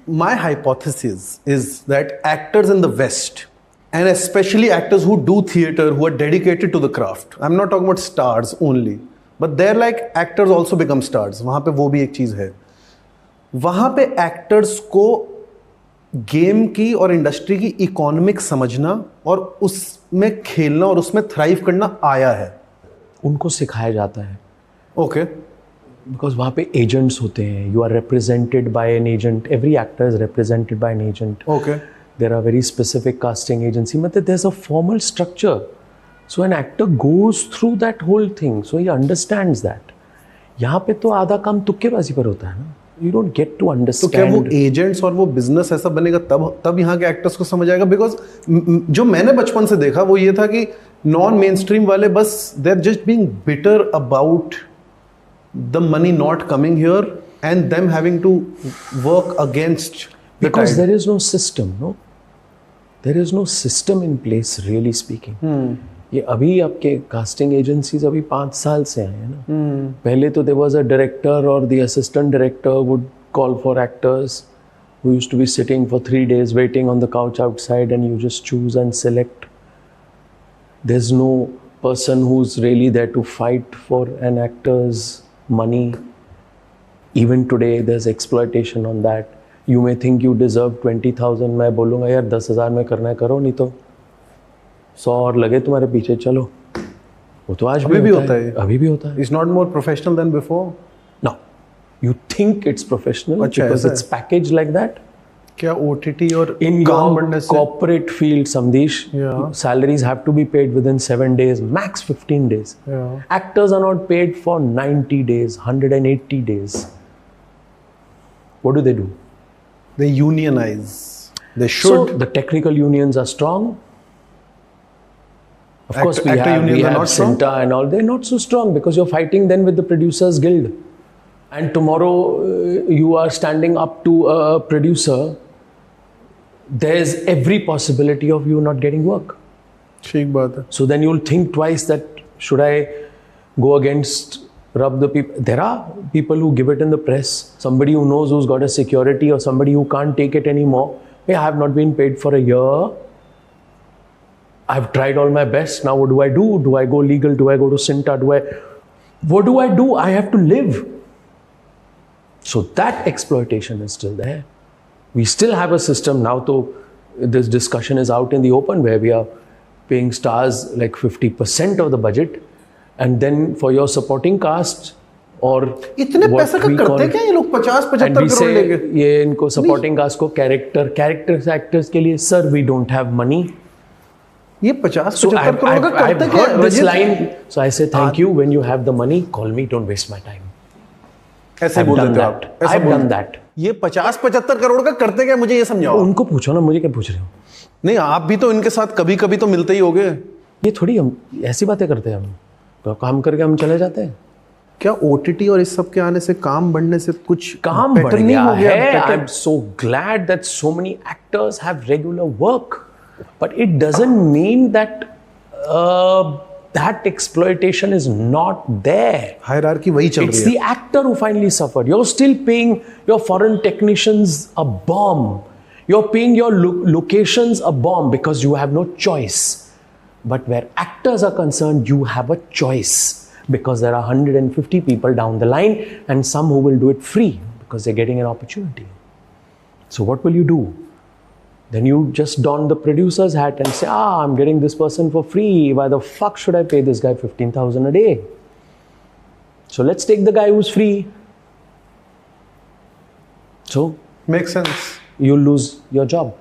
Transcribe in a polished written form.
My hypothesis is that actors in the West, and especially actors who do theater, who are dedicated to the craft, I'm not talking about stars only, but they're like actors also become stars. वहाँ पे वो भी एक चीज़ है. वहाँ पे actors को game की और इंडस्ट्री की इकोनॉमिक समझना और उसमें खेलना और उसमें थ्राइव करना आया है. उनको सिखाया जाता है. ओके. बिकॉज वहाँ पे एजेंट्स होते हैं. You are represented by an agent. Every actor is represented by an agent. Okay. There are very specific casting agency. मतलब there is a formal structure. So an actor goes through that whole thing. So he understands that. यहाँ पे तो आधा काम तुक्केबाजी पर होता है ना. You don't get to understand. तो क्या वो एजेंट्स और वो बिजनेस ऐसा बनेगा तब यहाँ के एक्टर्स को समझ आएगा? बिकॉज जो मैंने बचपन से देखा वो ये था कि नॉन मेन स्ट्रीम वाले बस they are just being bitter about the money not coming here and them having to work against because there is no system. No, there is no system in place, really speaking. ये अभी आपके casting agencies अभी 5 साल से आए हैं ना. पहले तो देयर वाज अ डायरेक्टर और the assistant director would call for actors who used to be sitting for 3 days waiting on the couch outside, and you just choose and select. There's no person who's really there to fight for an actor's money. Even today there's exploitation on that. You may think you deserve 20,000. मैं बोलूँगा यार 10,000 में करना है करो, नहीं तो 100 और लगे तुम्हारे पीछे चलो. वो तो आज भी होता है. अभी भी होता है. It's not more professional than before. No, you think it's professional because it's packaged like that. क्या OTT और in your corporate field, Samdesh, salaries have to be paid within 7 days, max 15 days. Actors are not paid for 90 days, 180 days. What do? They unionize. They should. So the technical unions are strong. Of course, we have Cinta and all. They're not so strong because you're fighting then with the Producers Guild. And tomorrow you are standing up to a producer. There's every possibility of you not getting work. ठीक बात है. So then you'll think twice that should I go against, rub the people. There are people who give it in the press. Somebody who knows who's got a security or somebody who can't take it anymore. Hey, I have not been paid for a year. I've tried all my best. Now what do? Do I go legal? Do I go to Cinta? What do? I have to live. So that exploitation is still there. We still have a system now. So this discussion is out in the open where we are paying stars like 50% of the budget, and then for your supporting cast और इतने पैसे का करते क्या ये लोग? 50-75 करोड़ लेके ये इनको सपोर्टिंग कास्ट को कैरेक्टर्स एक्टर्स के लिए sir we don't have money. ये 50-75 करोड़ का करते क्या? This line, so I say thank you. When you have the money, call me. Don't waste my time. ऐसे बोल देते आप. I've done that. ये 50-75 करोड़ का करते क्या? मुझे ये समझाओ. उनको पूछो ना, मुझे क्या पूछ रहे हो? नहीं, आप भी तो इनके साथ कभी-कभी तो मिलते ही होगे. ये थोड़ी हम ऐसी बातें करते हैं. हम काम करके हम चले जाते हैं. क्या OTT और इस सब के आने से काम बढ़ने से कुछ काम बढ़ गया है? I'm so glad that so many actors have regular work. But it doesn't mean that that exploitation is not there. Hierarchy वही चल रही है. It's the actor who finally suffered. You're still paying your foreign technicians a bomb. You're paying your locations a bomb because you have no choice. But where actors are concerned, you have a choice because there are 150 people down the line and some who will do it free because they're getting an opportunity. So what will you do? Then you just don the producer's hat and say, I'm getting this person for free. Why the fuck should I pay this guy 15,000 a day? So let's take the guy who's free. So makes sense. You'll lose your job.